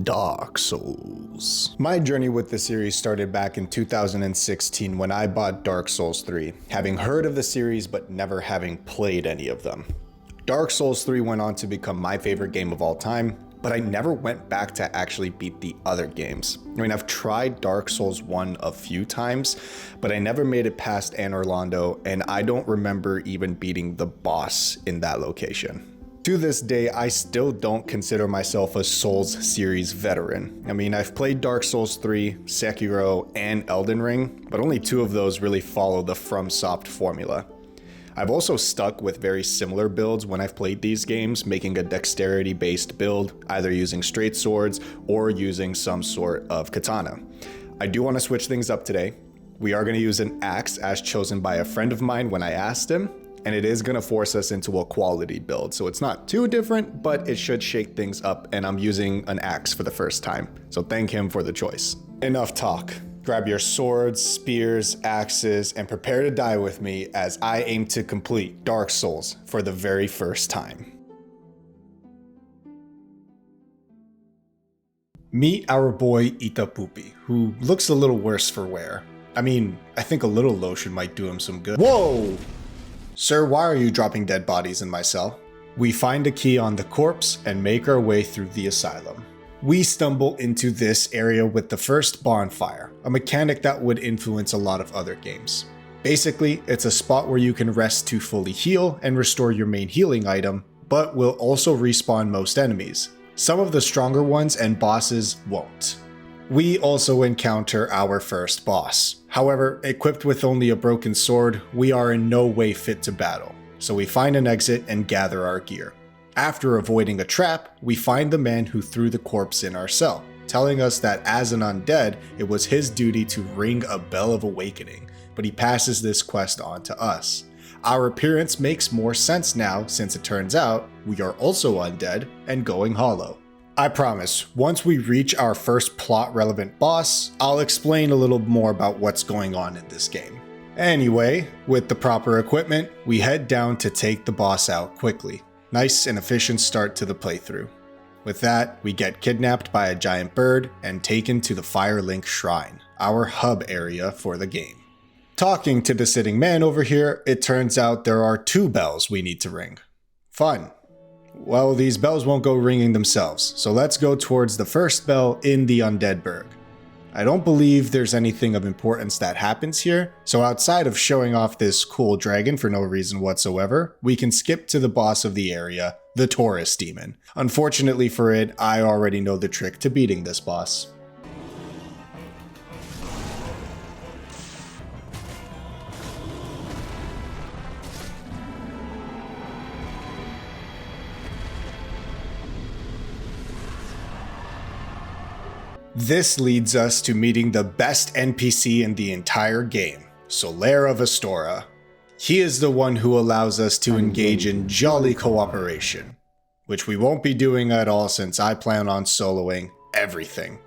Dark Souls. My journey with the series started back in 2016 when I bought Dark Souls 3, having heard of the series but never having played any of them. Dark Souls 3 went on to become my favorite game of all time, but I never went back to actually beat the other games. I mean, I've tried Dark Souls 1 a few times, but I never made it past Anne Orlando, and I don't remember even beating the boss in that location. To this day, I still don't consider myself a Souls series veteran. I mean, I've played Dark Souls 3, Sekiro, and Elden Ring, but only two of those really follow the FromSoft formula. I've also stuck with very similar builds when I've played these games, making a dexterity-based build, either using straight swords or using some sort of katana. I do want to switch things up today. We are going to use an axe as chosen by a friend of mine when I asked him, and it is going to force us into a quality build, so it's not too different, but it should shake things up, and I'm using an axe for the first time, so thank him for the choice. Enough talk. Grab your swords, spears, axes, and prepare to die with me as I aim to complete Dark Souls for the very first time. Meet our boy Itapupi, who looks a little worse for wear. I mean, I think a little lotion might do him some good. Whoa! Sir, why are you dropping dead bodies in my cell? We find a key on the corpse and make our way through the asylum. We stumble into this area with the first bonfire, a mechanic that would influence a lot of other games. Basically, it's a spot where you can rest to fully heal and restore your main healing item, but will also respawn most enemies. Some of the stronger ones and bosses won't. We also encounter our first boss. However, equipped with only a broken sword, we are in no way fit to battle, so we find an exit and gather our gear. After avoiding a trap, we find the man who threw the corpse in our cell, telling us that as an undead, it was his duty to ring a bell of awakening, but he passes this quest on to us. Our appearance makes more sense now since it turns out we are also undead and going hollow. I promise, once we reach our first plot-relevant boss, I'll explain a little more about what's going on in this game. Anyway, with the proper equipment, we head down to take the boss out quickly. Nice and efficient start to the playthrough. With that, we get kidnapped by a giant bird and taken to the Firelink Shrine, our hub area for the game. Talking to the sitting man over here, it turns out there are two bells we need to ring. Fun. Well, these bells won't go ringing themselves, so let's go towards the first bell in the Undead Burg. I don't believe there's anything of importance that happens here, so outside of showing off this cool dragon for no reason whatsoever, we can skip to the boss of the area, the Taurus Demon. Unfortunately for it, I already know the trick to beating this boss. This leads us to meeting the best NPC in the entire game, Solaire of Astora. He is the one who allows us to engage in jolly cooperation, which we won't be doing at all since I plan on soloing everything.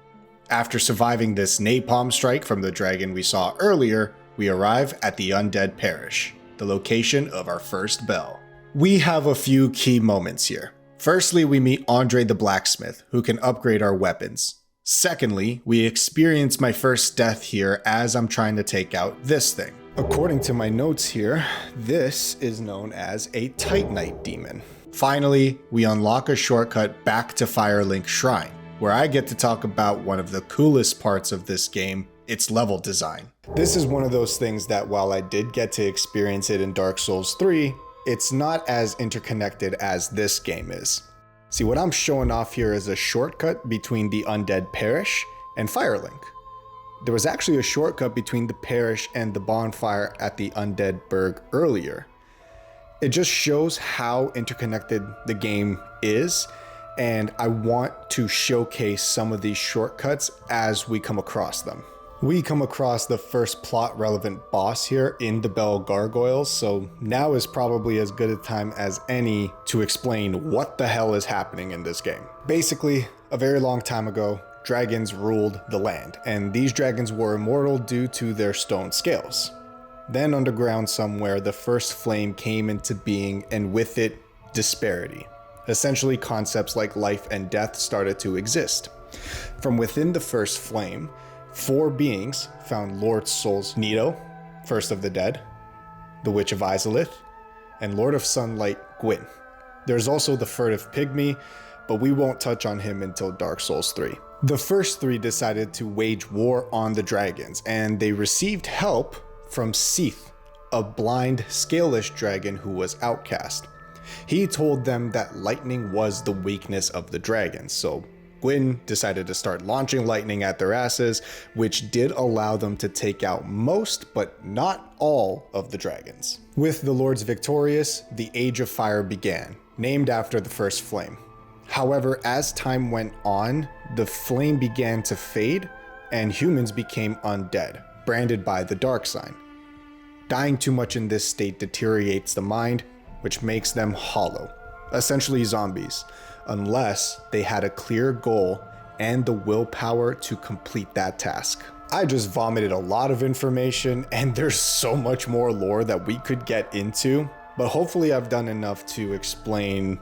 After surviving this napalm strike from the dragon we saw earlier, we arrive at the Undead Parish, the location of our first bell. We have a few key moments here. Firstly, we meet Andre the Blacksmith, who can upgrade our weapons. Secondly, we experience my first death here as I'm trying to take out this thing. According to my notes here, this is known as a Titanite demon. Finally, we unlock a shortcut back to Firelink Shrine, where I get to talk about one of the coolest parts of this game, its level design. This is one of those things that while I did get to experience it in Dark Souls 3, it's not as interconnected as this game is. See, what I'm showing off here is a shortcut between the Undead Parish and Firelink. There was actually a shortcut between the parish and the bonfire at the Undead Burg earlier. It just shows how interconnected the game is, and I want to showcase some of these shortcuts as we come across them. We come across the first plot-relevant boss here in the Bell Gargoyles, so now is probably as good a time as any to explain what the hell is happening in this game. Basically, a very long time ago, dragons ruled the land, and these dragons were immortal due to their stone scales. Then underground somewhere, the first flame came into being, and with it, disparity. Essentially, concepts like life and death started to exist. From within the first flame, 4 beings found Lord Sol's Nito, first of the dead, the Witch of Izalith, and Lord of Sunlight Gwyn. There's also the furtive pygmy, but we won't touch on him until Dark Souls 3. The first 3 decided to wage war on the dragons, and they received help from Seath, a blind, scaleless dragon who was outcast. He told them that lightning was the weakness of the dragons, so Gwyn decided to start launching lightning at their asses, which did allow them to take out most, but not all, of the dragons. With the lords victorious, the Age of Fire began, named after the first flame. However, as time went on, the flame began to fade, and humans became undead, branded by the dark sign. Dying too much in this state deteriorates the mind, which makes them hollow, essentially zombies, unless they had a clear goal and the willpower to complete that task. I just vomited a lot of information, and there's so much more lore that we could get into, but hopefully I've done enough to explain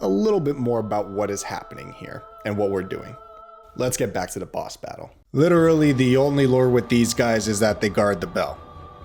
a little bit more about what is happening here and what we're doing. Let's get back to the boss battle. Literally, the only lore with these guys is that they guard the bell.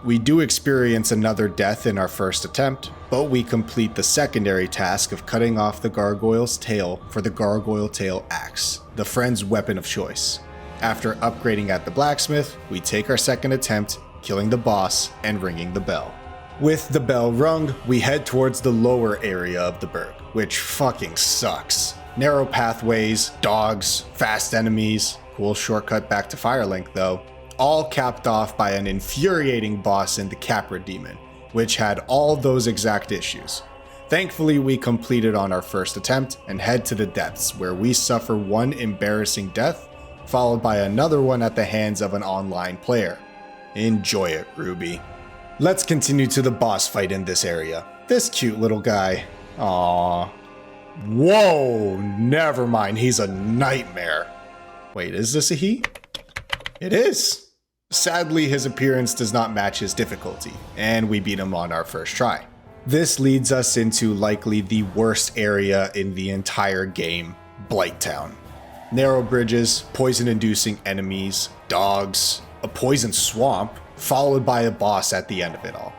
We do experience another death in our first attempt, but we complete the secondary task of cutting off the gargoyle's tail for the gargoyle tail axe, the friend's weapon of choice. After upgrading at the blacksmith, we take our second attempt, killing the boss and ringing the bell. With the bell rung, we head towards the lower area of the burg, which fucking sucks. Narrow pathways, dogs, fast enemies, cool shortcut back to Firelink though, all capped off by an infuriating boss in the Capra Demon, which had all those exact issues. Thankfully, we completed on our first attempt and head to the depths, where we suffer one embarrassing death, followed by another one at the hands of an online player. Enjoy it, Ruby. Let's continue to the boss fight in this area. This cute little guy. Aww. Whoa, never mind, he's a nightmare. Wait, is this a he? It is. Sadly, his appearance does not match his difficulty, and we beat him on our first try. This leads us into likely the worst area in the entire game, Blighttown. Narrow bridges, poison-inducing enemies, dogs, a poison swamp, followed by a boss at the end of it all.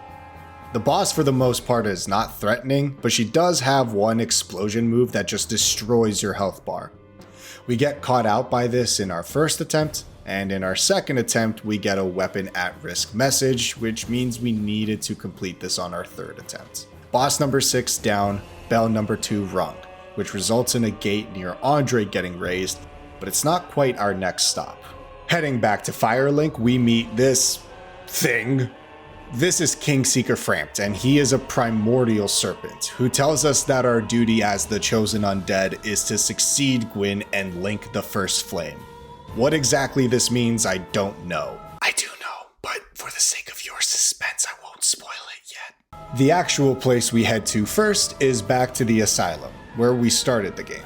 The boss for the most part is not threatening, but she does have one explosion move that just destroys your health bar. We get caught out by this in our first attempt, and in our second attempt we get a weapon at risk message, which means we needed to complete this on our third attempt. Boss number 6 down, bell number 2 rung, which results in a gate near Andre getting raised, but it's not quite our next stop. Heading back to Firelink, we meet this thing. This is King Seeker Frampt, and he is a primordial serpent who tells us that our duty as the chosen undead is to succeed Gwyn and link the first flame. What exactly this means, I don't know. I do know, but for the sake of your suspense, I won't spoil it yet. The actual place we head to first is back to the asylum, where we started the game.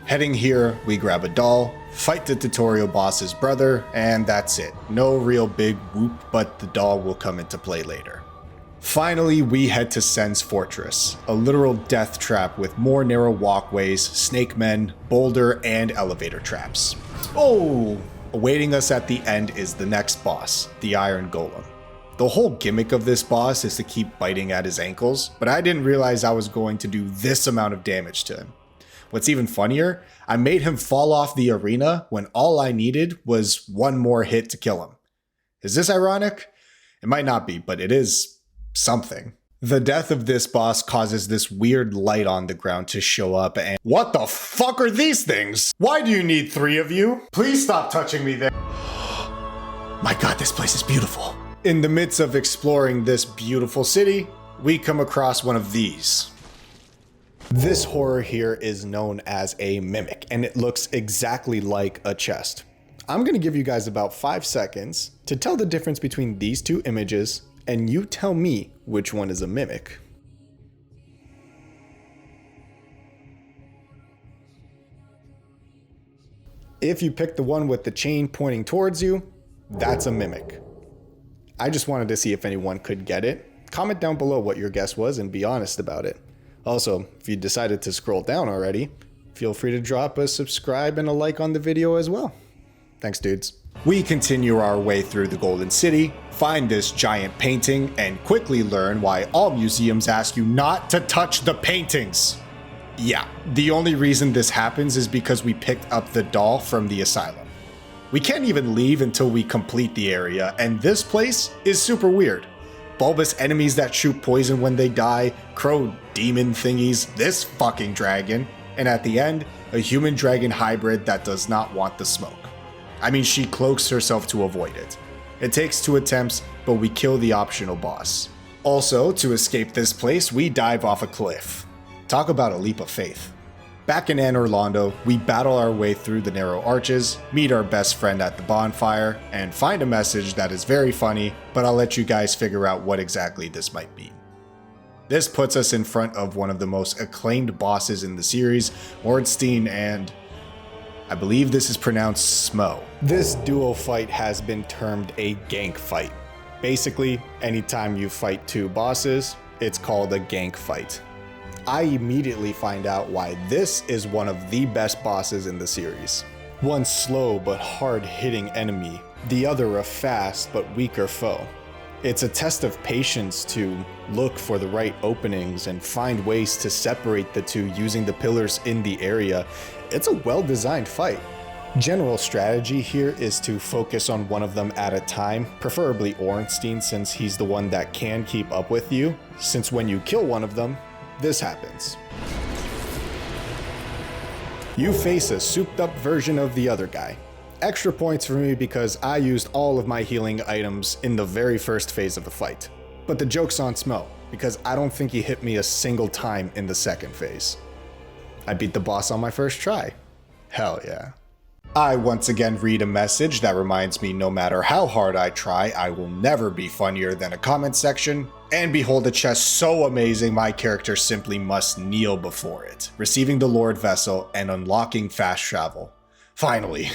Heading here, we grab a doll, fight the tutorial boss's brother, and that's it. No real big whoop, but the doll will come into play later. Finally, we head to Sen's Fortress, a literal death trap with more narrow walkways, snake men, boulder, and elevator traps. Oh! Awaiting us at the end is the next boss, the Iron Golem. The whole gimmick of this boss is to keep biting at his ankles, but I didn't realize I was going to do this amount of damage to him. What's even funnier, I made him fall off the arena when all I needed was one more hit to kill him. Is this ironic? It might not be, but it is something. The death of this boss causes this weird light on the ground to show up and— What the fuck are these things? Why do you need 3 of you? Please stop touching me there. My god, this place is beautiful. In the midst of exploring this beautiful city, we come across one of these. This horror here is known as a mimic, and it looks exactly like a chest. I'm gonna give you guys about 5 seconds to tell the difference between these 2 images, and you tell me which one is a mimic. If you pick the one with the chain pointing towards you, that's a mimic. I just wanted to see if anyone could get it. Comment down below what your guess was and be honest about it. Also, if you decided to scroll down already, feel free to drop a subscribe and a like on the video as well. Thanks, dudes. We continue our way through the Golden City, find this giant painting, and quickly learn why all museums ask you not to touch the paintings. Yeah, the only reason this happens is because we picked up the doll from the asylum. We can't even leave until we complete the area, and this place is super weird. Bulbous enemies that shoot poison when they die, crow demon thingies, this fucking dragon, and at the end, a human-dragon hybrid that does not want the smoke. I mean, she cloaks herself to avoid it. It takes 2 attempts, but we kill the optional boss. Also, to escape this place, we dive off a cliff. Talk about a leap of faith. Back in Anne Orlando, we battle our way through the narrow arches, meet our best friend at the bonfire, and find a message that is very funny, but I'll let you guys figure out what exactly this might mean. This puts us in front of one of the most acclaimed bosses in the series, Ornstein, and I believe this is pronounced Smo. This duo fight has been termed a gank fight. Basically, anytime you fight 2 bosses, it's called a gank fight. I immediately find out why this is one of the best bosses in the series. One slow but hard-hitting enemy, the other a fast but weaker foe. It's a test of patience to look for the right openings and find ways to separate the 2 using the pillars in the area. It's a well-designed fight. General strategy here is to focus on one of them at a time, preferably Ornstein since he's the one that can keep up with you, since when you kill one of them, this happens. You face a souped up version of the other guy. Extra points for me because I used all of my healing items in the very first phase of the fight. But the joke's on Smo, because I don't think he hit me a single time in the second phase. I beat the boss on my first try. Hell yeah. I once again read a message that reminds me no matter how hard I try, I will never be funnier than a comment section. And behold a chest so amazing my character simply must kneel before it, receiving the Lord Vessel and unlocking fast travel. Finally.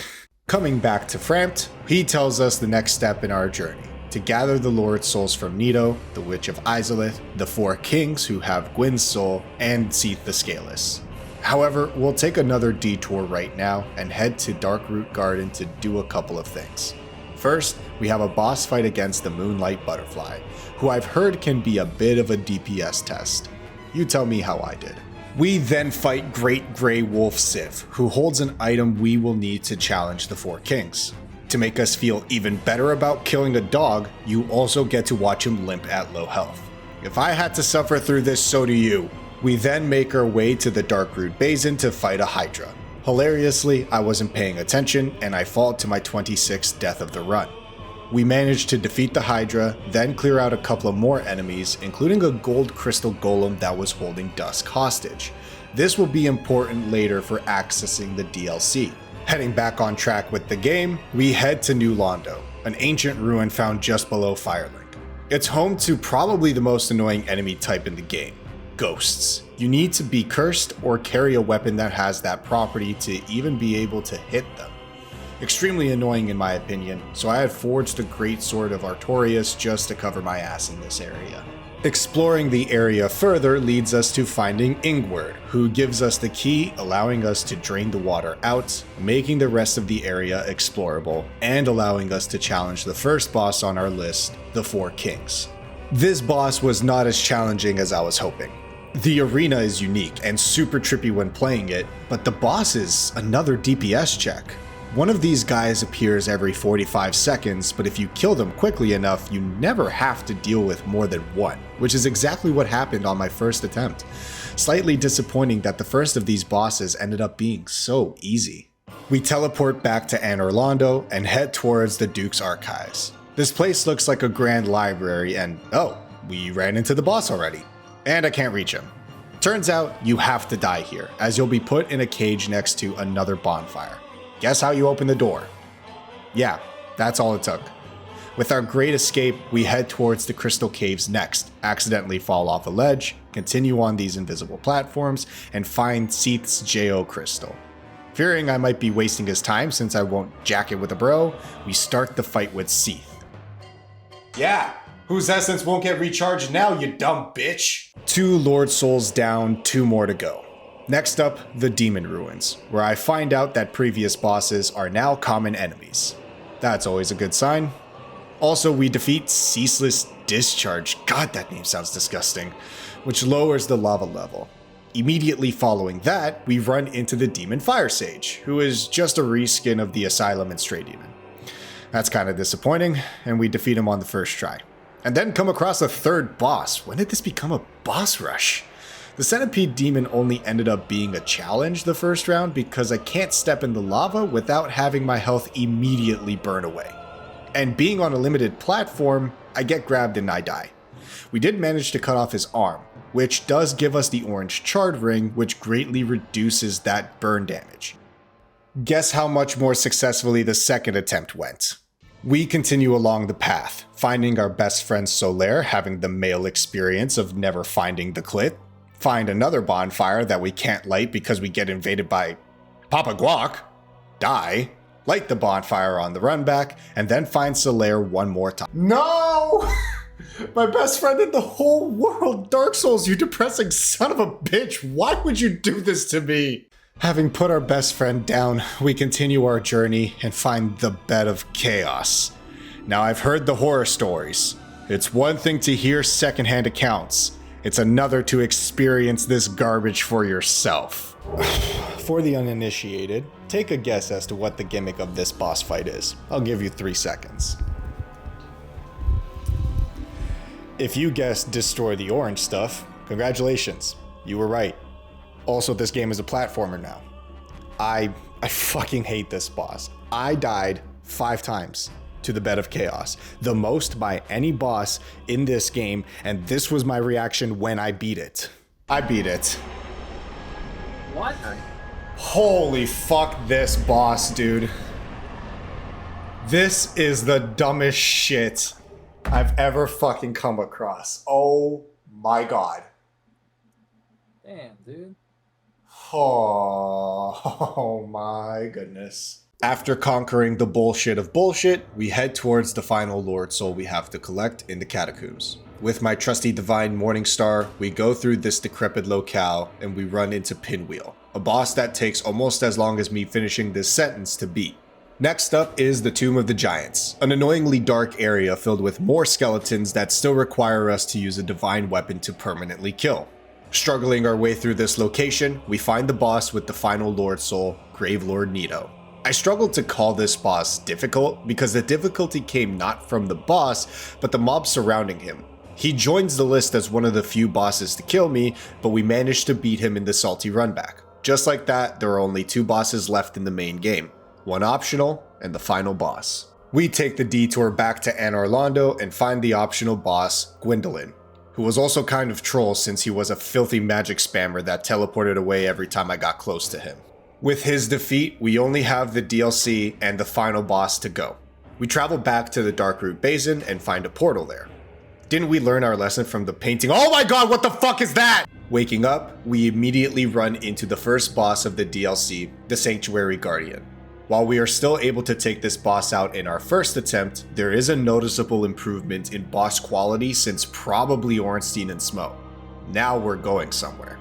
Coming back to Frampt, he tells us the next step in our journey, to gather the Lord's souls from Nito, the Witch of Izalith, the 4 kings who have Gwyn's soul, and Seath the Scaleless. However, we'll take another detour right now and head to Darkroot Garden to do a couple of things. First, we have a boss fight against the Moonlight Butterfly, who I've heard can be a bit of a DPS test. You tell me how I did. We then fight Great Grey Wolf Sif, who holds an item we will need to challenge the 4 kings. To make us feel even better about killing a dog, you also get to watch him limp at low health. If I had to suffer through this, so do you. We then make our way to the Darkroot Basin to fight a Hydra. Hilariously, I wasn't paying attention and I fall to my 26th death of the run. We managed to defeat the Hydra, then clear out a couple of more enemies, including a gold crystal golem that was holding Dusk hostage. This will be important later for accessing the DLC. Heading back on track with the game, we head to New Londo, an ancient ruin found just below Firelink. It's home to probably the most annoying enemy type in the game. Ghosts. You need to be cursed or carry a weapon that has that property to even be able to hit them. Extremely annoying in my opinion, so I had forged the Great Sword of Artorias just to cover my ass in this area. Exploring the area further leads us to finding Ingward, who gives us the key allowing us to drain the water out, making the rest of the area explorable, and allowing us to challenge the first boss on our list, the 4 Kings. This boss was not as challenging as I was hoping. The arena is unique and super trippy when playing it, but the boss is another DPS check. One of these guys appears every 45 seconds, but if you kill them quickly enough, you never have to deal with more than one, which is exactly what happened on my first attempt. Slightly disappointing that the first of these bosses ended up being so easy. We teleport back to Anne Orlando and head towards the Duke's Archives. This place looks like a grand library and oh, we ran into the boss already. And I can't reach him. Turns out you have to die here, as you'll be put in a cage next to another bonfire. Guess how you open the door? Yeah, that's all it took. With our great escape, we head towards the Crystal Caves next, accidentally fall off a ledge, continue on these invisible platforms, and find Seath's JO Crystal. Fearing I might be wasting his time since I won't jack it with a bro, we start the fight with Seath. Yeah, whose essence won't get recharged now, you dumb bitch? 2 Lord Souls down, 2 more to go. Next up, the Demon Ruins, where I find out that previous bosses are now common enemies. That's always a good sign. Also, we defeat Ceaseless Discharge, god that name sounds disgusting, which lowers the lava level. Immediately following that, we run into the Demon Fire Sage, who is just a reskin of the Asylum and Stray Demon. That's kind of disappointing, and we defeat him on the first try. And then come across a third boss. When did this become a boss rush? The Centipede Demon only ended up being a challenge the first round because I can't step in the lava without having my health immediately burn away. And being on a limited platform, I get grabbed and I die. We did manage to cut off his arm, which does give us the orange charred ring, which greatly reduces that burn damage. Guess how much more successfully the second attempt went. We continue along the path, finding our best friend Solaire having the male experience of never finding the clit, find another bonfire that we can't light because we get invaded by Papa Guac, die, light the bonfire on the run back, and then find Solaire one more time. No! My best friend in the whole world! Dark Souls, you depressing son of a bitch! Why would you do this to me? Having put our best friend down, we continue our journey and find the Bed of Chaos. Now, I've heard the horror stories. It's one thing to hear secondhand accounts. It's another to experience this garbage for yourself. For the uninitiated, take a guess as to what the gimmick of this boss fight is. I'll give you 3 seconds. If you guessed destroy the orange stuff, congratulations, you were right. Also, this game is a platformer now. I fucking hate this boss. I died 5 times to the Bed of Chaos, the most by any boss in this game, and this was my reaction when I beat it. I beat it. What? Holy fuck this boss, dude. This is the dumbest shit I've ever fucking come across. Oh my god. Damn, dude. Oh my goodness. After conquering the bullshit of bullshit, we head towards the final Lord Soul we have to collect in the catacombs. With my trusty divine Morningstar, we go through this decrepit locale and we run into Pinwheel, a boss that takes almost as long as me finishing this sentence to beat. Next up is the Tomb of the Giants, an annoyingly dark area filled with more skeletons that still require us to use a divine weapon to permanently kill. Struggling our way through this location, we find the boss with the final Lord Soul, Gravelord Nito. I struggled to call this boss difficult because the difficulty came not from the boss, but the mob surrounding him. He joins the list as one of the few bosses to kill me, but we managed to beat him in the salty runback. Just like that, there are only 2 bosses left in the main game, 1 optional and the final boss. We take the detour back to Anor Londo and find the optional boss, Gwendolyn, who was also kind of troll since he was a filthy magic spammer that teleported away every time I got close to him. With his defeat, we only have the DLC and the final boss to go. We travel back to the Darkroot Basin and find a portal there. Didn't we learn our lesson from the painting? Oh my god, what the fuck is that? Waking up, we immediately run into the first boss of the DLC, the Sanctuary Guardian. While we are still able to take this boss out in our first attempt, there is a noticeable improvement in boss quality since probably Ornstein and Smo. Now we're going somewhere.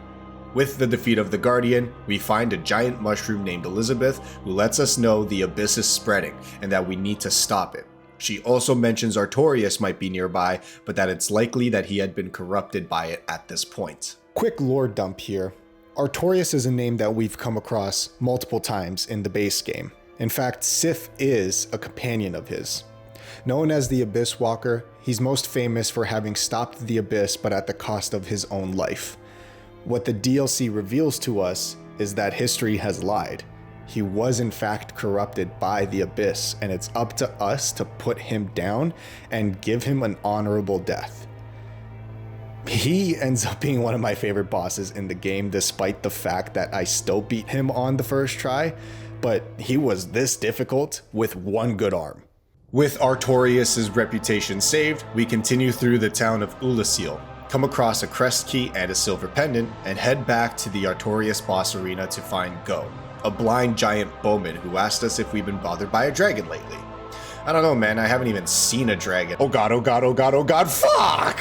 With the defeat of the Guardian, we find a giant mushroom named Elizabeth who lets us know the abyss is spreading and that we need to stop it. She also mentions Artorias might be nearby, but that it's likely that he had been corrupted by it at this point. Quick lore dump here. Artorias is a name that we've come across multiple times in the base game. In fact, Sif is a companion of his. Known as the Abyss Walker, he's most famous for having stopped the Abyss but at the cost of his own life. What the DLC reveals to us is that history has lied. He was in fact corrupted by the Abyss, and it's up to us to put him down and give him an honorable death. He ends up being one of my favorite bosses in the game, despite the fact that I still beat him on the first try, but he was this difficult with 1 good arm. With Artorias' reputation saved, we continue through the town of Ulasil, come across a crest key and a silver pendant, and head back to the Artorias boss arena to find Go, a blind giant bowman who asked us if we've been bothered by a dragon lately. I don't know, man, I haven't even seen a dragon. Oh god, oh god, oh god, oh god, fuck!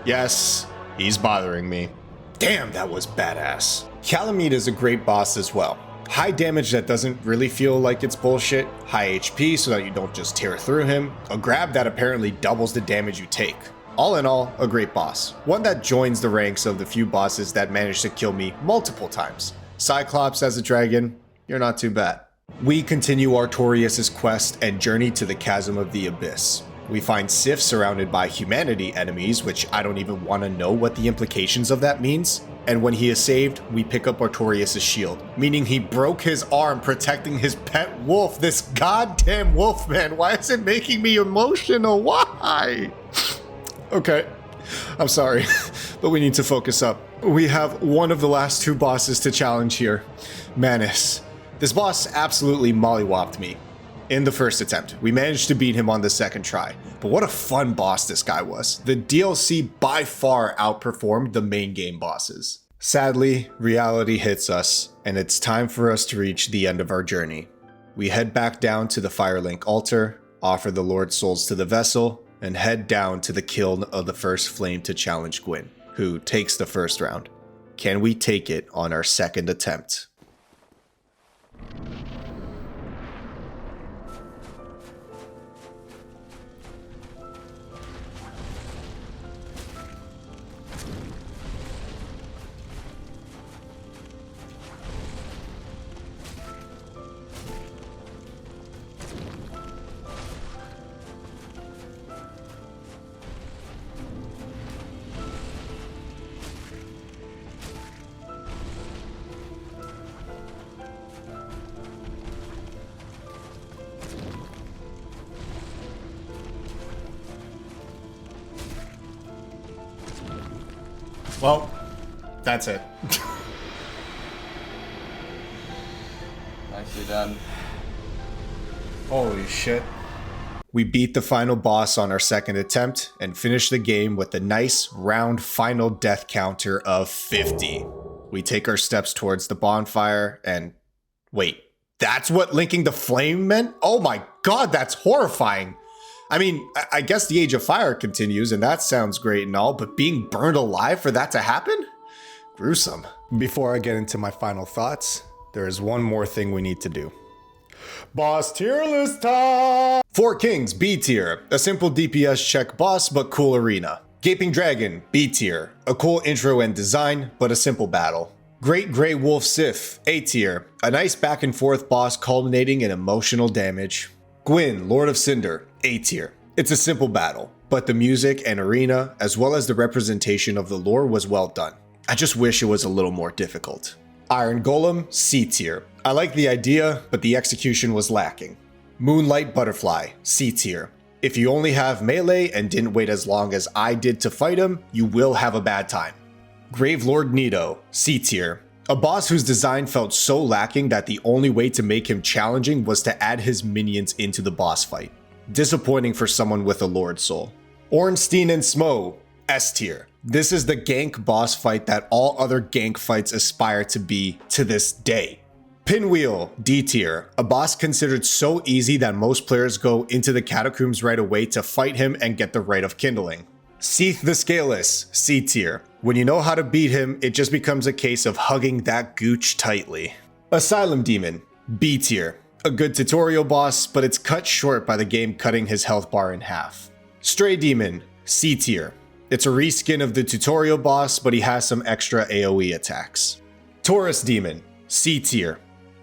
Yes, he's bothering me. Damn, that was badass. Calamite is a great boss as well. High damage that doesn't really feel like it's bullshit, high HP so that you don't just tear through him, a grab that apparently doubles the damage you take. All in all, a great boss. One that joins the ranks of the few bosses that managed to kill me multiple times. Cyclops as a dragon, you're not too bad. We continue Artorias' quest and journey to the Chasm of the Abyss. We find Sif surrounded by humanity enemies, which I don't even want to know what the implications of that means. And when he is saved, we pick up Artorias' shield, meaning he broke his arm protecting his pet wolf. This goddamn wolf, man, why is it making me emotional? Why? Okay, I'm sorry, but we need to focus up. We have one of the last two bosses to challenge here, Manus. This boss absolutely mollywopped me in the first attempt. We managed to beat him on the second try, but what a fun boss this guy was. The DLC by far outperformed the main game bosses. Sadly, reality hits us, and it's time for us to reach the end of our journey. We head back down to the Firelink altar, offer the Lord's souls to the vessel, and head down to the kiln of the first flame to challenge Gwyn, who takes the first round. Can we take it on our second attempt? Well, that's it. Nicely done. Holy shit. We beat the final boss on our second attempt and finished the game with a nice round final death counter of 50. We take our steps towards the bonfire and... Wait, that's what linking the flame meant? Oh my god, that's horrifying. I mean, I guess the Age of Fire continues, and that sounds great and all, but being burned alive for that to happen? Gruesome. Before I get into my final thoughts, there is one more thing we need to do. Boss tier list time! Four Kings, B tier. A simple DPS check boss, but cool arena. Gaping Dragon, B tier. A cool intro and design, but a simple battle. Great Grey Wolf Sif, A tier. A nice back and forth boss culminating in emotional damage. Gwyn, Lord of Cinder, A tier. It's a simple battle, but the music and arena, as well as the representation of the lore was well done. I just wish it was a little more difficult. Iron Golem, C tier. I like the idea, but the execution was lacking. Moonlight Butterfly, C tier. If you only have melee and didn't wait as long as I did to fight him, you will have a bad time. Gravelord Nito, C tier. A boss whose design felt so lacking that the only way to make him challenging was to add his minions into the boss fight. Disappointing for someone with a Lord Soul. Ornstein and Smo, S tier. This is the gank boss fight that all other gank fights aspire to be to this day. Pinwheel, D tier. A boss considered so easy that most players go into the catacombs right away to fight him and get the Rite of Kindling. Seath the Scaleless, C tier. When you know how to beat him, it just becomes a case of hugging that gooch tightly. Asylum Demon, B tier. A good tutorial boss, but it's cut short by the game cutting his health bar in half. Stray Demon, C tier. It's a reskin of the tutorial boss, but he has some extra AoE attacks. Taurus Demon, C tier.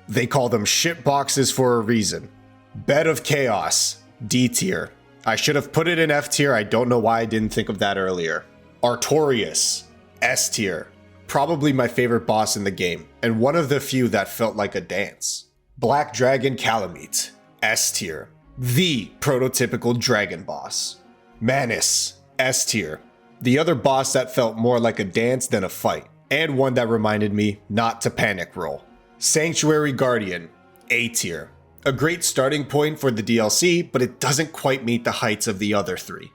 They call them shit boxes for a reason. Bed of Chaos, D tier. I should have put it in F tier, I don't know why I didn't think of that earlier. Artorias, S tier. Probably my favorite boss in the game, and one of the few that felt like a dance. Black Dragon Calamite, S tier. The prototypical dragon boss. Manus, S tier. The other boss that felt more like a dance than a fight, and one that reminded me not to panic roll. Sanctuary Guardian, A tier. A great starting point for the DLC, but it doesn't quite meet the heights of the other three.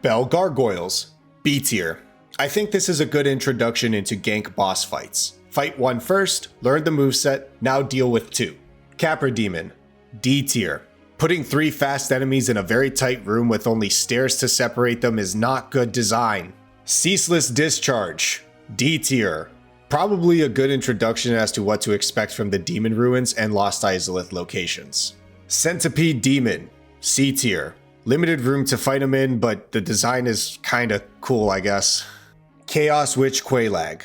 Bell Gargoyles, B tier. I think this is a good introduction into gank boss fights. Fight one first, learn the moveset, now deal with two. Capra Demon, D tier. Putting 3 fast enemies in a very tight room with only stairs to separate them is not good design. Ceaseless Discharge, D tier. Probably a good introduction as to what to expect from the Demon Ruins and Lost Izalith locations. Centipede Demon. C tier. Limited room to fight him in, but the design is kinda cool, I guess. Chaos Witch Quelaag.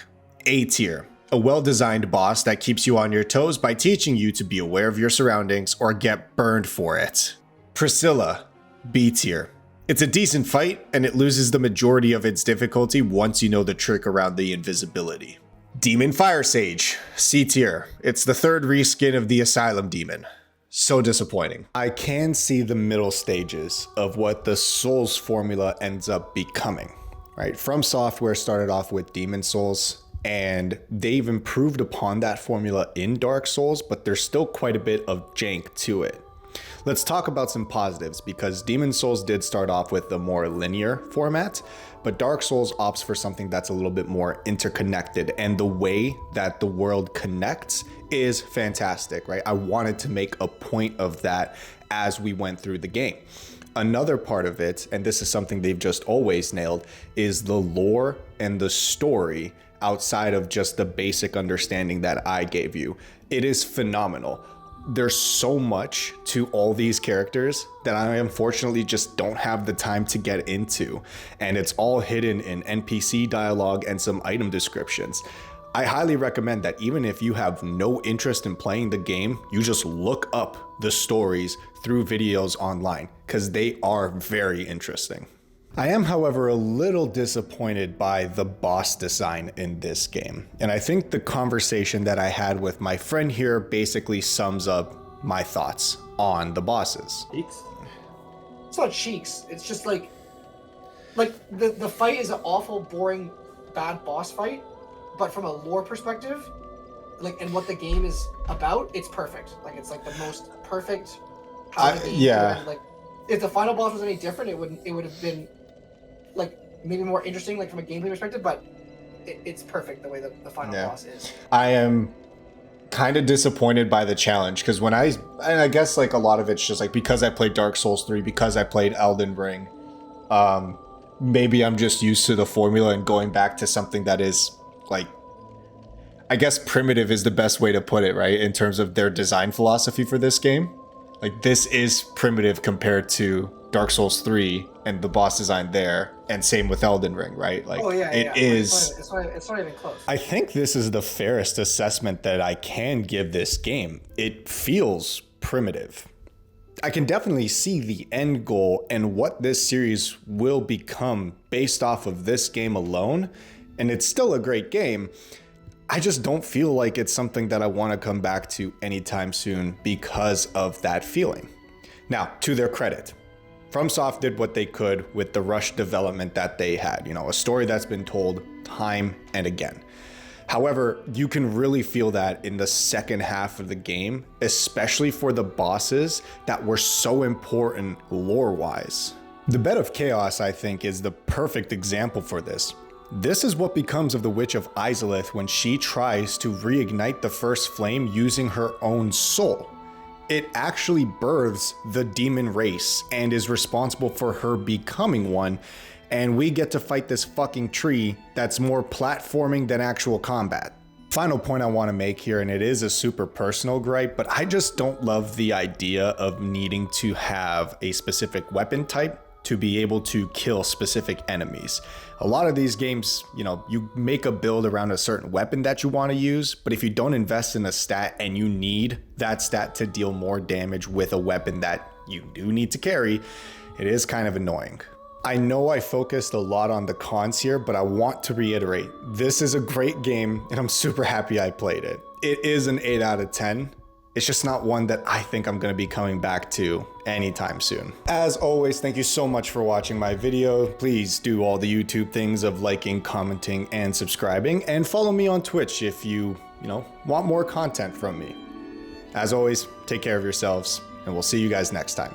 A tier. A well-designed boss that keeps you on your toes by teaching you to be aware of your surroundings or get burned for it. Priscilla. B tier. It's a decent fight, and it loses the majority of its difficulty once you know the trick around the invisibility. Demon Fire Sage. C tier. It's the third reskin of the Asylum Demon. So disappointing. I can see the middle stages of what the Souls formula ends up becoming, right? From Software started off with Demon Souls, and they've improved upon that formula in Dark Souls, but there's still quite a bit of jank to it. Let's talk about some positives, because Demon Souls did start off with a more linear format, but Dark Souls opts for something that's a little bit more interconnected, and the way that the world connects is fantastic, right? I wanted to make a point of that as we went through the game. Another part of it, and this is something they've just always nailed, is the lore and the story outside of just the basic understanding that I gave you. It is phenomenal. There's so much to all these characters that I unfortunately just don't have the time to get into, and it's all hidden in NPC dialogue and some item descriptions. I highly recommend that even if you have no interest in playing the game, you just look up the stories through videos online, because they are very interesting. I am, however, a little disappointed by the boss design in this game, and I think the conversation that I had with my friend here basically sums up my thoughts on the bosses. Cheeks? It's not cheeks. It's just like the fight is an awful, boring, bad boss fight, but from a lore perspective, and what the game is about, it's perfect. It's like the most perfect. Yeah. If the final boss was any different, it would have been maybe more interesting, from a gameplay perspective, but it's perfect the way the final boss is. I am kind of disappointed by the challenge, because and I guess a lot of it's just because I played Dark Souls 3, because I played Elden Ring, maybe I'm just used to the formula and going back to something that is I guess primitive is the best way to put it, right? In terms of their design philosophy for this game. This is primitive compared to Dark Souls 3 and the boss design there, and same with Elden Ring, right? It is. It's not even close. I think this is the fairest assessment that I can give this game. It feels primitive. I can definitely see the end goal and what this series will become based off of this game alone, and it's still a great game. I just don't feel like it's something that I want to come back to anytime soon because of that feeling. Now, to their credit, FromSoft did what they could with the rushed development that they had, a story that's been told time and again. However, you can really feel that in the second half of the game, especially for the bosses that were so important lore-wise. The Bed of Chaos, I think, is the perfect example for this. This is what becomes of the Witch of Izalith when she tries to reignite the first flame using her own soul. It actually births the demon race and is responsible for her becoming one, and we get to fight this fucking tree that's more platforming than actual combat. Final point I want to make here, and it is a super personal gripe, but I just don't love the idea of needing to have a specific weapon type to be able to kill specific enemies. A lot of these games, you make a build around a certain weapon that you want to use, but if you don't invest in a stat and you need that stat to deal more damage with a weapon that you do need to carry, it is kind of annoying. I know I focused a lot on the cons here, but I want to reiterate, this is a great game and I'm super happy I played it. It is an 8 out of 10. It's just not one that I think I'm going to be coming back to anytime soon. As always, thank you so much for watching my video. Please do all the YouTube things of liking, commenting, and subscribing, and follow me on Twitch if you want more content from me. As always, take care of yourselves, and we'll see you guys next time.